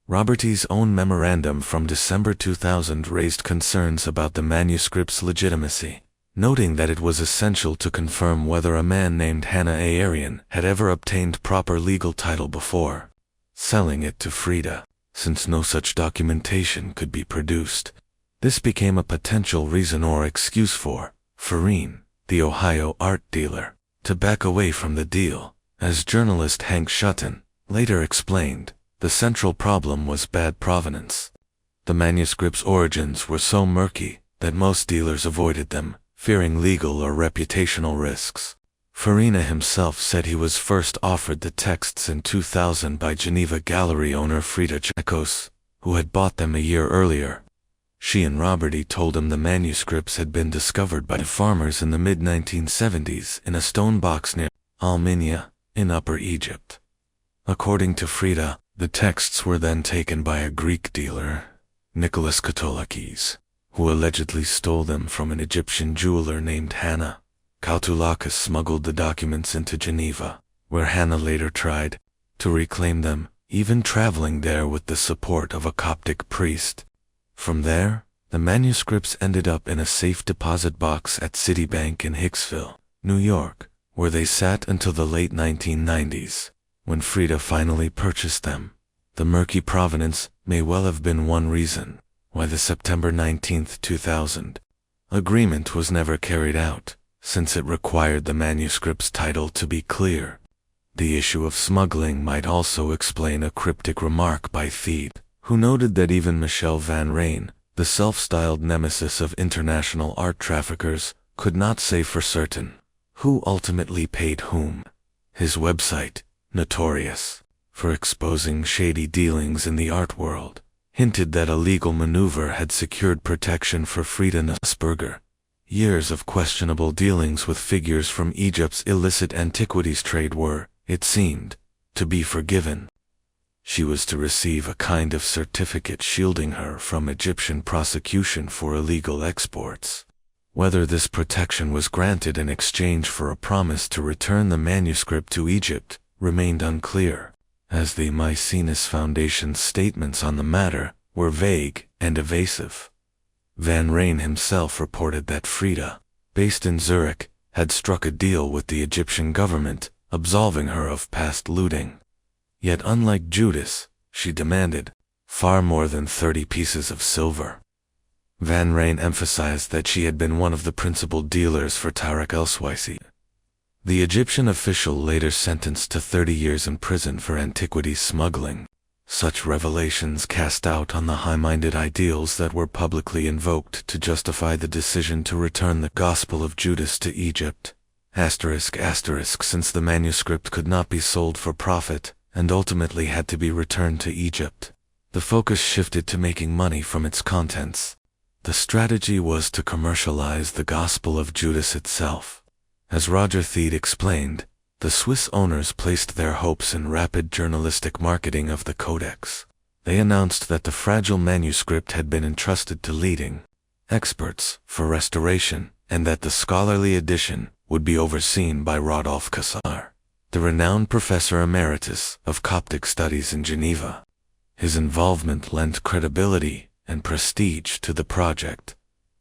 [SPEAKER 1] Roberty's own memorandum from December 2000 raised concerns about the manuscript's legitimacy, noting that it was essential to confirm whether a man named Hannah A. Arian had ever obtained proper legal title before selling it to Frieda. Since no such documentation could be produced, this became a potential reason or excuse for Farin, the Ohio art dealer, to back away from the deal. As journalist Hank Shutton later explained, the central problem was bad provenance. The manuscript's origins were so murky that most dealers avoided them, fearing legal or reputational risks. Farina himself said he was first offered the texts in 2000 by Geneva gallery owner Frida Chekos, who had bought them a year earlier. She and Roberti told him the manuscripts had been discovered by farmers in the mid-1970s in a stone box near Al-Minya, in Upper Egypt. According to Frida, the texts were then taken by a Greek dealer, Nicholas Koutolakis, who allegedly stole them from an Egyptian jeweler named Hannah. Koutolakis smuggled the documents into Geneva, where Hannah later tried to reclaim them, even traveling there with the support of a Coptic priest. From there, the manuscripts ended up in a safe deposit box at Citibank in Hicksville, New York, where they sat until the late 1990s, when Frida finally purchased them. The murky provenance may well have been one reason why the September 19, 2000 agreement was never carried out, since it required the manuscript's title to be clear. The issue of smuggling might also explain a cryptic remark by Thede, who noted that even Michel Van Rijn, the self-styled nemesis of international art traffickers, could not say for certain who ultimately paid whom. His website, notorious for exposing shady dealings in the art world, hinted that a legal maneuver had secured protection for Frida Nussberger. Years of questionable dealings with figures from Egypt's illicit antiquities trade were, it seemed, to be forgiven. She was to receive a kind of certificate shielding her from Egyptian prosecution for illegal exports. Whether this protection was granted in exchange for a promise to return the manuscript to Egypt remained unclear, as the Maecenas Foundation's statements on the matter were vague and evasive. Van Rijn himself reported that Frida, based in Zurich, had struck a deal with the Egyptian government, absolving her of past looting. Yet unlike Judas, she demanded far more than 30 pieces of silver. Van Rijn emphasized that she had been one of the principal dealers for Tarek el-Swaisi. The Egyptian official later sentenced to 30 years in prison for antiquities smuggling. Such revelations cast doubt on the high-minded ideals that were publicly invoked to justify the decision to return the Gospel of Judas to Egypt. Since the manuscript could not be sold for profit and ultimately had to be returned to Egypt, the focus shifted to making money from its contents. The strategy was to commercialize the Gospel of Judas itself. As Roger Thede explained, the Swiss owners placed their hopes in rapid journalistic marketing of the codex. They announced that the fragile manuscript had been entrusted to leading experts for restoration, and that the scholarly edition would be overseen by Rodolphe Cassar, the renowned professor emeritus of Coptic studies in Geneva. His involvement lent credibility and prestige to the project.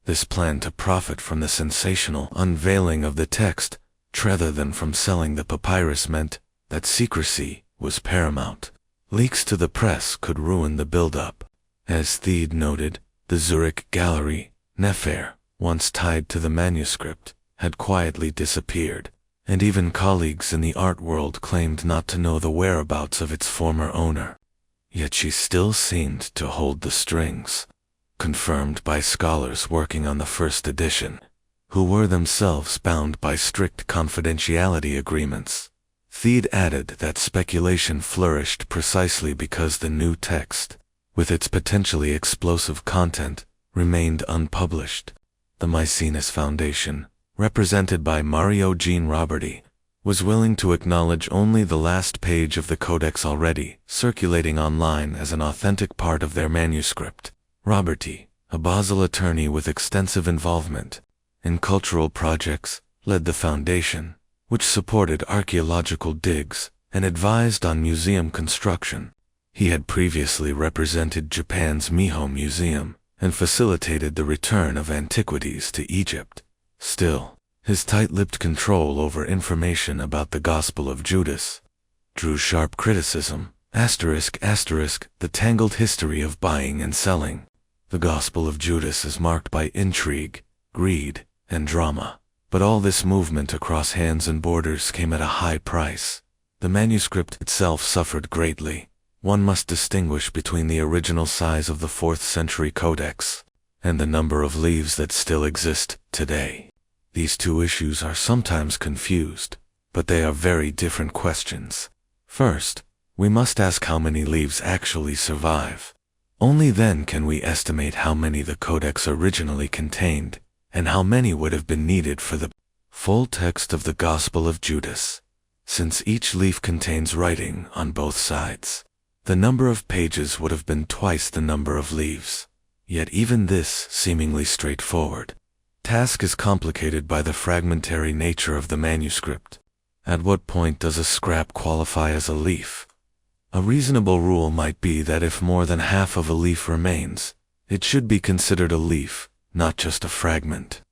[SPEAKER 1] This plan to profit from the sensational unveiling of the text rather than from selling the papyrus meant that secrecy was paramount. Leaks to the press could ruin the build-up. As Thede noted, the Zurich gallery, Nefer, once tied to the manuscript, had quietly disappeared, and even colleagues in the art world claimed not to know the whereabouts of its former owner. Yet she still seemed to hold the strings, confirmed by scholars working on the first edition, who were themselves bound by strict confidentiality agreements. Thede added that speculation flourished precisely because the new text, with its potentially explosive content, remained unpublished. The Maecenas Foundation, represented by Mario Jean Roberti, was willing to acknowledge only the last page of the codex already circulating online as an authentic part of their manuscript. Roberti, a Basel attorney with extensive involvement in cultural projects, led the foundation, which supported archaeological digs and advised on museum construction. He had previously represented Japan's Miho Museum and facilitated the return of antiquities to Egypt. Still, his tight-lipped control over information about the Gospel of Judas drew sharp criticism. The tangled history of buying and selling. The Gospel of Judas is marked by intrigue, greed, and drama. But all this movement across hands and borders came at a high price. The manuscript itself suffered greatly. One must distinguish between the original size of the 4th century codex and the number of leaves that still exist today. These two issues are sometimes confused, but they are very different questions. First, we must ask how many leaves actually survive. Only then can we estimate how many the codex originally contained, and how many would have been needed for the full text of the Gospel of Judas. Since each leaf contains writing on both sides, the number of pages would have been twice the number of leaves. Yet even this seemingly straightforward task is complicated by the fragmentary nature of the manuscript. At what point does a scrap qualify as a leaf? A reasonable rule might be that if more than half of a leaf remains, it should be considered a leaf, not just a fragment.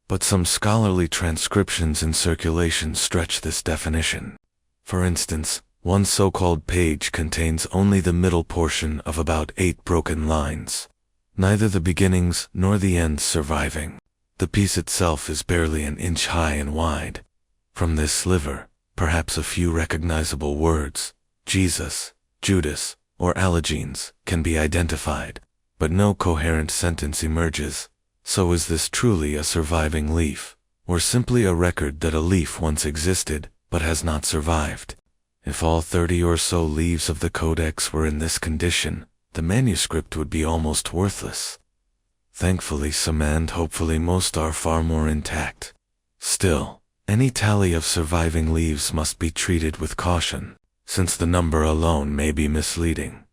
[SPEAKER 1] But some scholarly transcriptions in circulation stretch this definition. For instance, one so-called page contains only the middle portion of about 8 broken lines, neither the beginnings nor the ends surviving. The piece itself is barely an inch high and wide. From this sliver, perhaps a few recognizable words, Jesus, Judas, or Allegenes, can be identified, but no coherent sentence emerges. So is this truly a surviving leaf, or simply a record that a leaf once existed, but has not survived? If all 30 or so leaves of the codex were in this condition, the manuscript would be almost worthless. Thankfully some and hopefully most are far more intact. Still, any tally of surviving leaves must be treated with caution, since the number alone may be misleading.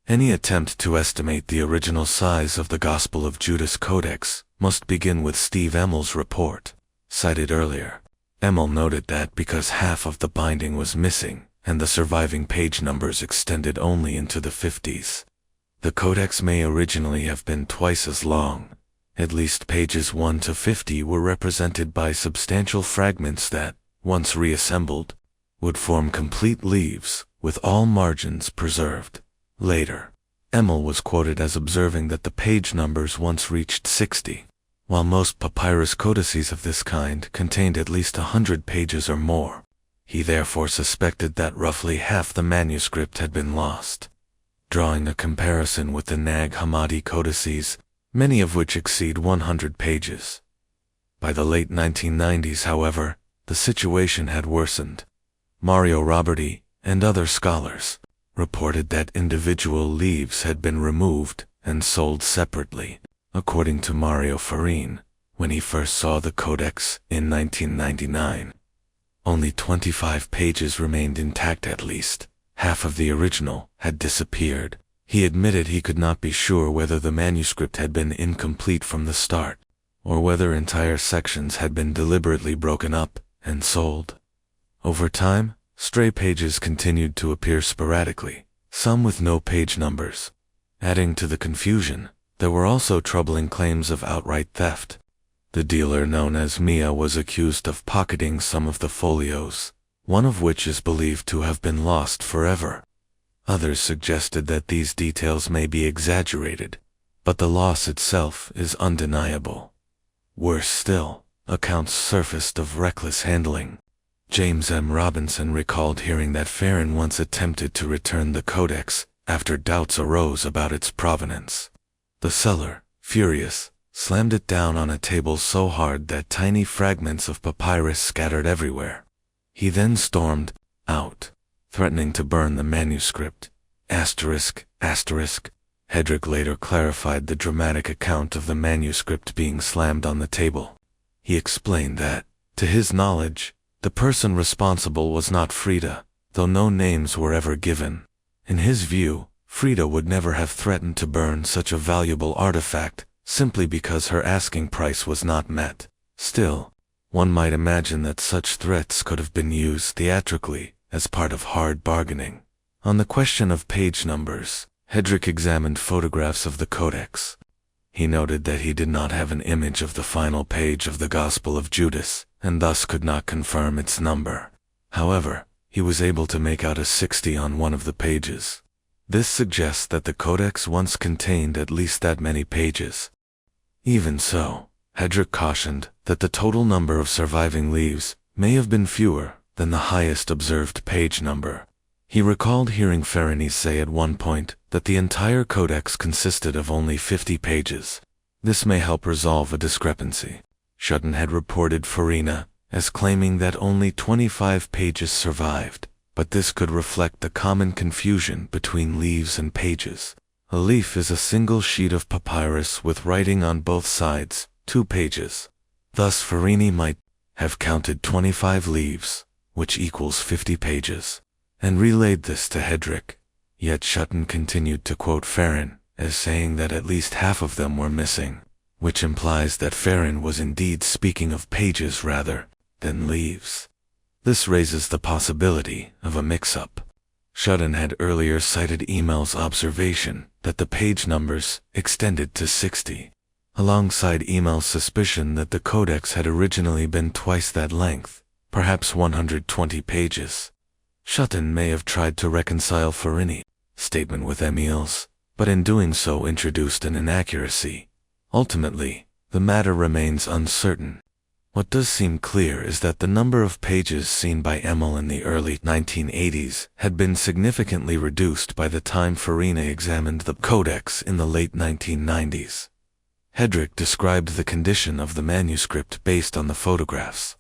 [SPEAKER 1] Any attempt to estimate the original size of the Gospel of Judas Codex must begin with Steve Emmel's report, cited earlier. Emmel noted that because half of the binding was missing, and the surviving page numbers extended only into the 50s, the codex may originally have been twice as long. At least pages 1 to 50 were represented by substantial fragments that, once reassembled, would form complete leaves, with all margins preserved. Later, Emmel was quoted as observing that the page numbers once reached 60, while most papyrus codices of this kind contained at least 100 pages or more. He therefore suspected that roughly half the manuscript had been lost. Drawing a comparison with the Nag Hammadi codices, many of which exceed 100 pages. By the late 1990s, however, the situation had worsened. Mario Roberti and other scholars reported that individual leaves had been removed and sold separately. According to Mario Farine, when he first saw the codex in 1999, only 25 pages remained intact. At least half of the original had disappeared. He admitted he could not be sure whether the manuscript had been incomplete from the start, or whether entire sections had been deliberately broken up and sold. Over time, stray pages continued to appear sporadically, some with no page numbers. Adding to the confusion, there were also troubling claims of outright theft. The dealer known as Mia was accused of pocketing some of the folios, one of which is believed to have been lost forever. Others suggested that these details may be exaggerated, but the loss itself is undeniable. Worse still, accounts surfaced of reckless handling. James M. Robinson recalled hearing that Farron once attempted to return the codex after doubts arose about its provenance. The seller, furious, slammed it down on a table so hard that tiny fragments of papyrus scattered everywhere. He then stormed out, threatening to burn the manuscript. Hedrick later clarified the dramatic account of the manuscript being slammed on the table. He explained that, to his knowledge, the person responsible was not Frida, though no names were ever given. In his view, Frida would never have threatened to burn such a valuable artifact simply because her asking price was not met. Still, one might imagine that such threats could have been used theatrically as part of hard bargaining. On the question of page numbers, Hedrick examined photographs of the codex. He noted that he did not have an image of the final page of the Gospel of Judas, and thus could not confirm its number. However, he was able to make out a 60 on one of the pages. This suggests that the codex once contained at least that many pages. Even so, Hedrick cautioned that the total number of surviving leaves may have been fewer than the highest observed page number. He recalled hearing Farron say at one point that the entire codex consisted of only 50 pages. This may help resolve a discrepancy. Shutton had reported Farina as claiming that only 25 pages survived, but this could reflect the common confusion between leaves and pages. A leaf is a single sheet of papyrus with writing on both sides, 2 pages. Thus Farini might have counted 25 leaves, which equals 50 pages, and relayed this to Hedrick. Yet Shutton continued to quote Farrin as saying that at least half of them were missing, which implies that Farrin was indeed speaking of pages rather than leaves. This raises the possibility of a mix-up. Shutton had earlier cited Emel's observation that the page numbers extended to 60, alongside Emel's suspicion that the codex had originally been twice that length, perhaps 120 pages. Shutton may have tried to reconcile Farini's statement with Emel's, but in doing so introduced an inaccuracy. Ultimately, the matter remains uncertain. What does seem clear is that the number of pages seen by Emil in the early 1980s had been significantly reduced by the time Farina examined the codex in the late 1990s. Hedrick described the condition of the manuscript based on the photographs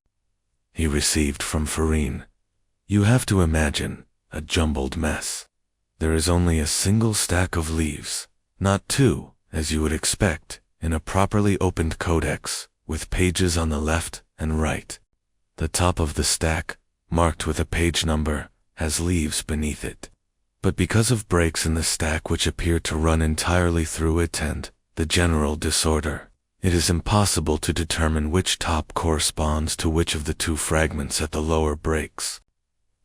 [SPEAKER 1] he received from Farine. You have to imagine a jumbled mess. There is only a single stack of leaves, not 2, as you would expect, in a properly opened codex, with pages on the left and right. The top of the stack, marked with a page number, has leaves beneath it. But because of breaks in the stack which appear to run entirely through it and the general disorder, it is impossible to determine which top corresponds to which of the 2 fragments at the lower breaks.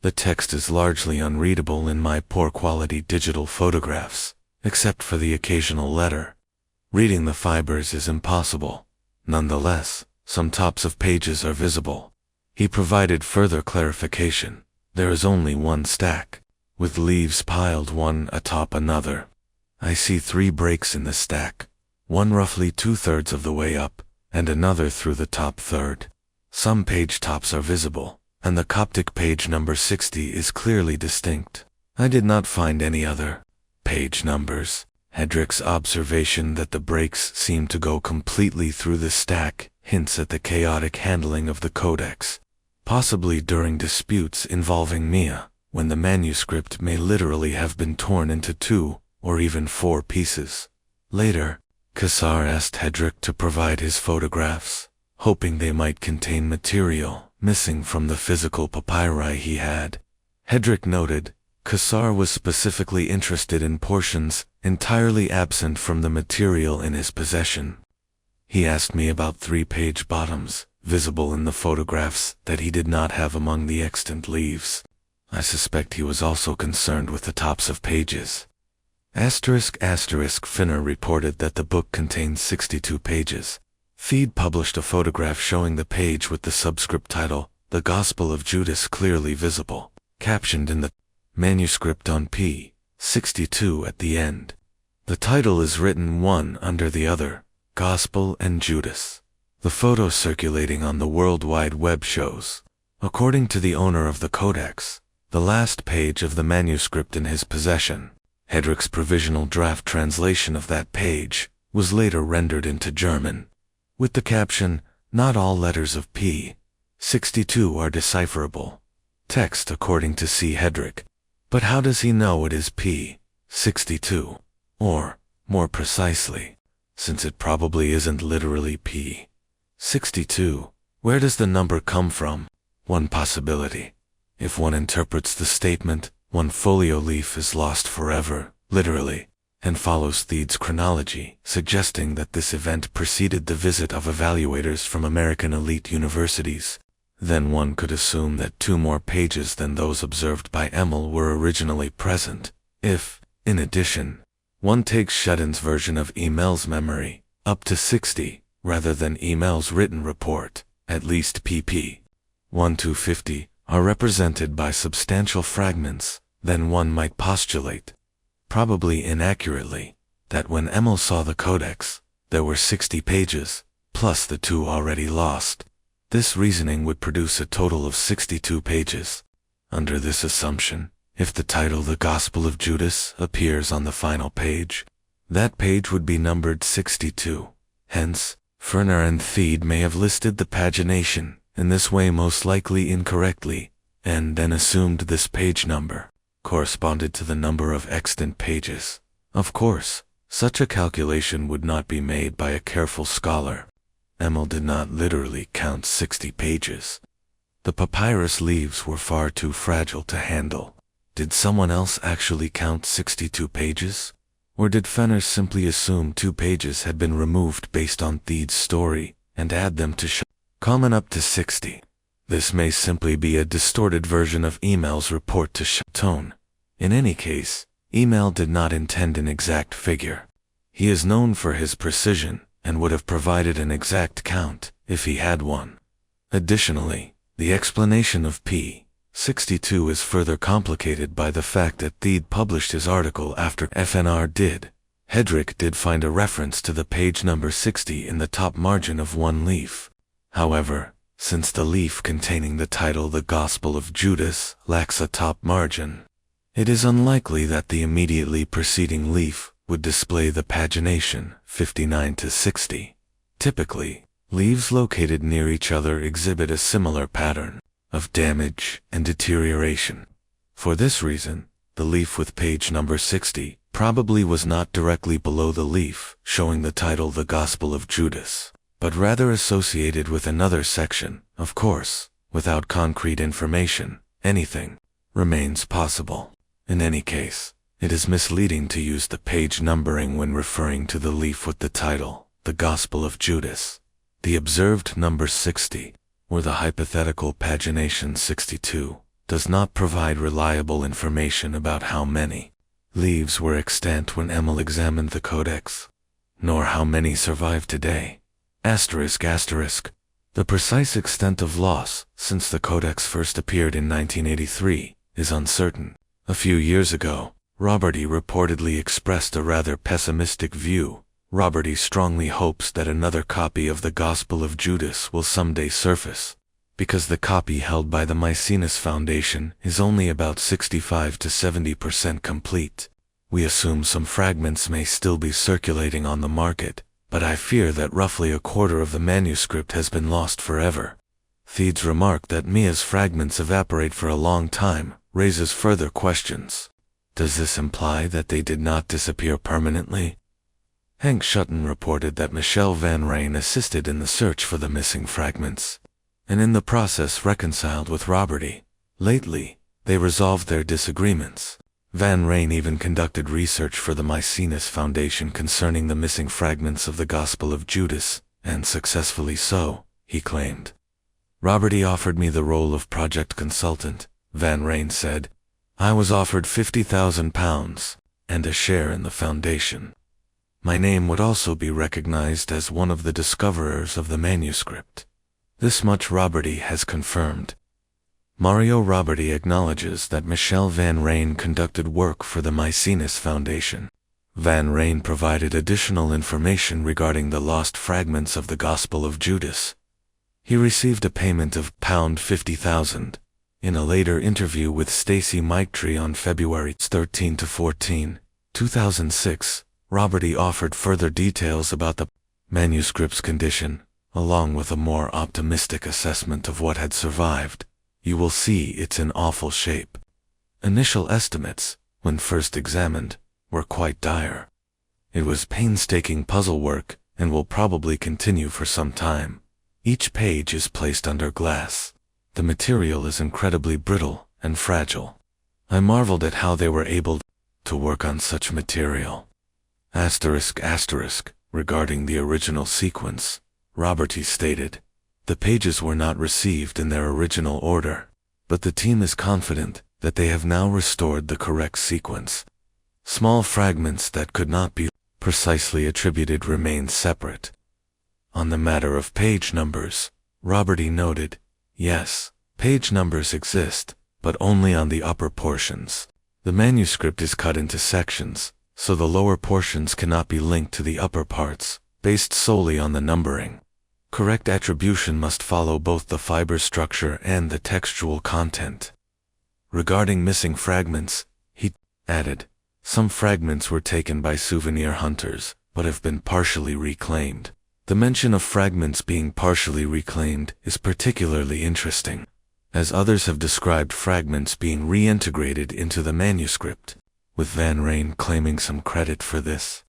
[SPEAKER 1] The text is largely unreadable in my poor-quality digital photographs, except for the occasional letter. Reading the fibers is impossible. Nonetheless, some tops of pages are visible. He provided further clarification. There is only one stack, with leaves piled one atop another. I see 3 breaks in the stack, one roughly 2/3 of the way up, and another through the top third. Some page tops are visible, and the Coptic page number 60 is clearly distinct. I did not find any other page numbers. Hedrick's observation that the breaks seem to go completely through the stack hints at the chaotic handling of the codex, possibly during disputes involving Mia, when the manuscript may literally have been torn into 2 or even 4 pieces. Later, Kassar asked Hedrick to provide his photographs, hoping they might contain material missing from the physical papyri he had. Hedrick noted, Kassar was specifically interested in portions entirely absent from the material in his possession. He asked me about 3 page bottoms, visible in the photographs, that he did not have among the extant leaves. I suspect he was also concerned with the tops of pages. Finner reported that the book contains 62 pages. Feed published a photograph showing the page with the subscript title, The Gospel of Judas, clearly visible, captioned in the manuscript on p. 62 at the end. The title is written one under the other, Gospel and Judas. The photo circulating on the World Wide Web shows, according to the owner of the codex, the last page of the manuscript in his possession. Hedrick's provisional draft translation of that page was later rendered into German, with the caption, Not all letters of p. 62 are decipherable. Text according to C. Hedrick. But how does he know it is p. 62? Or, more precisely, since it probably isn't literally p. 62, where does the number come from? One possibility. If one interprets the statement, one folio leaf is lost forever, literally, and follows Thede's chronology, suggesting that this event preceded the visit of evaluators from American elite universities, then one could assume that 2 more pages than those observed by Emil were originally present. If, in addition, one takes Shutton's version of Emel's memory, up to 60, rather than Emel's written report, at least pp. 1-50, are represented by substantial fragments, then one might postulate, probably inaccurately, that when Emil saw the codex, there were 60 pages, plus the 2 already lost. This reasoning would produce a total of 62 pages. Under this assumption, if the title The Gospel of Judas appears on the final page, that page would be numbered 62. Hence, Ferner and Theed may have listed the pagination in this way most likely incorrectly, and then assumed this page number corresponded to the number of extant pages. Of course, such a calculation would not be made by a careful scholar. Emil did not literally count 60 pages. The papyrus leaves were far too fragile to handle. Did someone else actually count 62 pages? Or did Fenner simply assume 2 pages had been removed based on Theed's story and add them to common up to 60? This may simply be a distorted version of Emil's report to tone. In any case, Emil did not intend an exact figure. He is known for his precision and would have provided an exact count if he had one. Additionally, the explanation of p. 62 is further complicated by the fact that Theed published his article after FNR did. Hedrick did find a reference to the page number 60 in the top margin of one leaf. However, since the leaf containing the title The Gospel of Judas lacks a top margin, it is unlikely that the immediately preceding leaf would display the pagination 59 to 60. Typically, leaves located near each other exhibit a similar pattern of damage and deterioration. For this reason, the leaf with page number 60 probably was not directly below the leaf showing the title The Gospel of Judas, but rather associated with another section. Of course, without concrete information, anything remains possible. In any case, it is misleading to use the page numbering when referring to the leaf with the title The Gospel of Judas. The observed number 60, or the hypothetical pagination 62, does not provide reliable information about how many leaves were extant when Emil examined the codex, nor how many survive today. The precise extent of loss since the codex first appeared in 1983 is uncertain. A few years ago, Roberty reportedly expressed a rather pessimistic view. Roberty strongly hopes that another copy of the Gospel of Judas will someday surface, because the copy held by the Maecenas Foundation is only about 65 to 70% complete. We assume some fragments may still be circulating on the market, but I fear that roughly a quarter of the manuscript has been lost forever. Theed's remark that Mia's fragments evaporate for a long time raises further questions. Does this imply that they did not disappear permanently? Hank Shutton reported that Michel Van Ryn assisted in the search for the missing fragments, and in the process reconciled with Roberty. Lately, they resolved their disagreements. Van Ryn even conducted research for the Maecenas Foundation concerning the missing fragments of the Gospel of Judas, and successfully so, he claimed. Roberty offered me the role of project consultant, Van Ryn said. I was offered £50,000 and a share in the foundation. My name would also be recognized as one of the discoverers of the manuscript. This much Roberty has confirmed. Mario Roberty acknowledges that Michel Van Ryn conducted work for the Maecenas Foundation. Van Ryn provided additional information regarding the lost fragments of the Gospel of Judas. He received a payment of £50,000. In a later interview with Stacey Michtree on February 13 to 14, 2006, Roberty offered further details about the manuscript's condition, along with a more optimistic assessment of what had survived. You will see it's in awful shape. Initial estimates, when first examined, were quite dire. It was painstaking puzzle work and will probably continue for some time. Each page is placed under glass. The material is incredibly brittle and fragile. I marveled at how they were able to work on such material. Regarding the original sequence, Roberty stated, the pages were not received in their original order, but the team is confident that they have now restored the correct sequence. Small fragments that could not be precisely attributed remain separate. On the matter of page numbers, Roberty noted, yes, page numbers exist, but only on the upper portions. The manuscript is cut into sections, so the lower portions cannot be linked to the upper parts, based solely on the numbering. Correct attribution must follow both the fiber structure and the textual content. Regarding missing fragments, he added, some fragments were taken by souvenir hunters, but have been partially reclaimed. The mention of fragments being partially reclaimed is particularly interesting, as others have described fragments being reintegrated into the manuscript, with Van Ryn claiming some credit for this.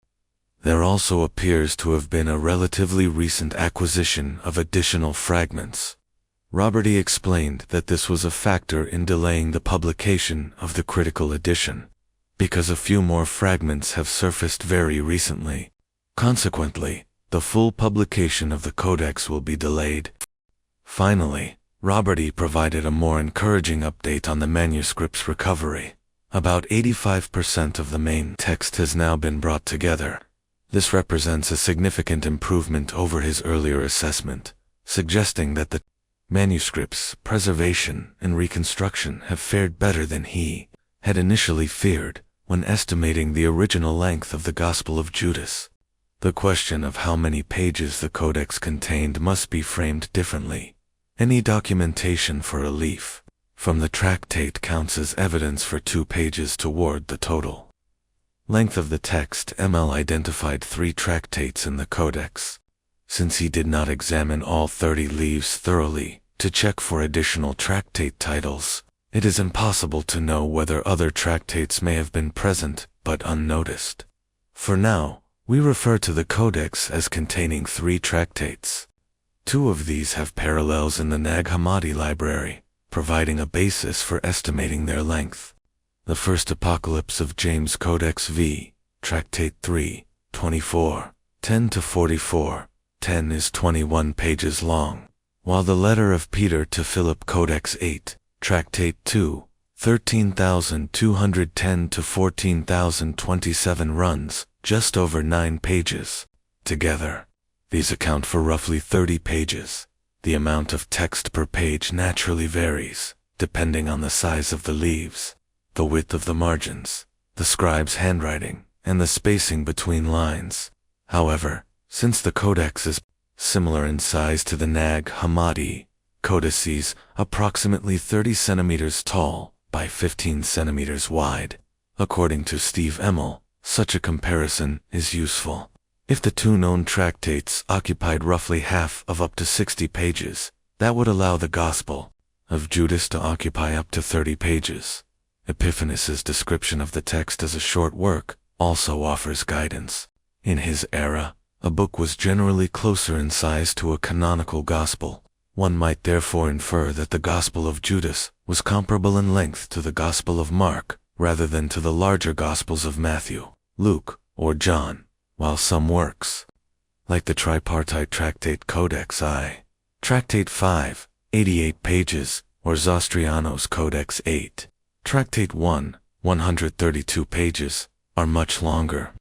[SPEAKER 1] There also appears to have been a relatively recent acquisition of additional fragments. Robert E. explained that this was a factor in delaying the publication of the critical edition, because a few more fragments have surfaced very recently. Consequently, the full publication of the codex will be delayed. Finally, Robert E. provided a more encouraging update on the manuscript's recovery. About 85% of the main text has now been brought together. This represents a significant improvement over his earlier assessment, suggesting that the manuscript's preservation and reconstruction have fared better than he had initially feared when estimating the original length of the Gospel of Judas. The question of how many pages the codex contained must be framed differently. Any documentation for a leaf from the tractate counts as evidence for 2 pages toward the total length of the text. ML identified 3 tractates in the codex. Since he did not examine all 30 leaves thoroughly to check for additional tractate titles, it is impossible to know whether other tractates may have been present but unnoticed. For now, we refer to the codex as containing 3 tractates. 2 of these have parallels in the Nag Hammadi library, providing a basis for estimating their length. The First Apocalypse of James Codex v. Tractate 3, 24, 10-44, 10 is 21 pages long, while the Letter of Peter to Philip Codex 8, Tractate 2, 13,210-14,027 runs just over 9 pages. Together, these account for roughly 30 pages. The amount of text per page naturally varies, depending on the size of the leaves, the width of the margins, the scribe's handwriting, and the spacing between lines. However, since the codex is similar in size to the Nag Hammadi codices, approximately 30 centimeters tall by 15 centimeters wide, according to Steve Emmel, such a comparison is useful. If the 2 known tractates occupied roughly half of up to 60 pages, that would allow the Gospel of Judas to occupy up to 30 pages. Epiphanes' description of the text as a short work also offers guidance. In his era, a book was generally closer in size to a canonical gospel. One might therefore infer that the Gospel of Judas was comparable in length to the Gospel of Mark, rather than to the larger Gospels of Matthew, Luke, or John, while some works, like the tripartite Tractate Codex I, Tractate 5, 88 pages, or Zostrianos Codex 8, Tractate 1, 132 pages, are much longer.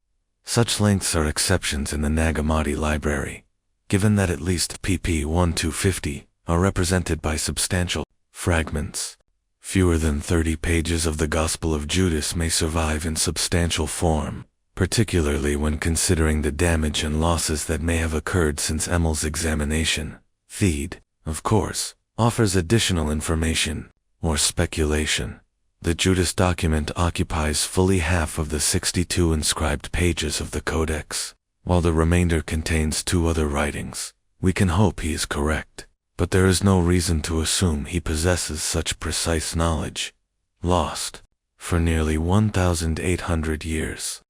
[SPEAKER 1] Such lengths are exceptions in the Nag Hammadi library, given that at least pp 1-50 are represented by substantial fragments. Fewer than 30 pages of the Gospel of Judas may survive in substantial form, particularly when considering the damage and losses that may have occurred since Emmel's examination. Thede, of course, offers additional information, or speculation. The Judas document occupies fully half of the 62 inscribed pages of the codex, while the remainder contains 2 other writings. We can hope he is correct, but there is no reason to assume he possesses such precise knowledge. Lost for nearly 1,800 years.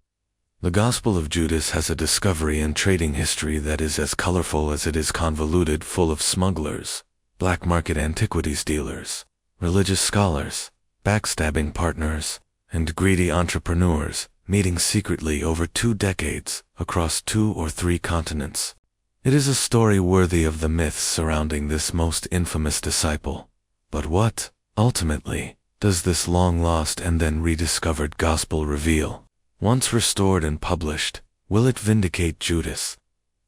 [SPEAKER 1] The Gospel of Judas has a discovery and trading history that is as colorful as it is convoluted, full of smugglers, black market antiquities dealers, religious scholars, backstabbing partners, and greedy entrepreneurs meeting secretly over 2 decades across 2 or 3 continents. It is a story worthy of the myths surrounding this most infamous disciple. But what, ultimately, does this long-lost and then rediscovered gospel reveal? Once restored and published, will it vindicate Judas?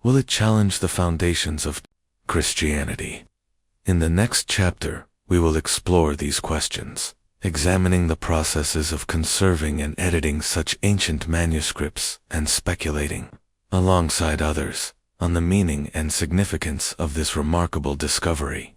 [SPEAKER 1] Will it challenge the foundations of Christianity? In the next chapter, we will explore these questions, examining the processes of conserving and editing such ancient manuscripts and speculating, alongside others, on the meaning and significance of this remarkable discovery.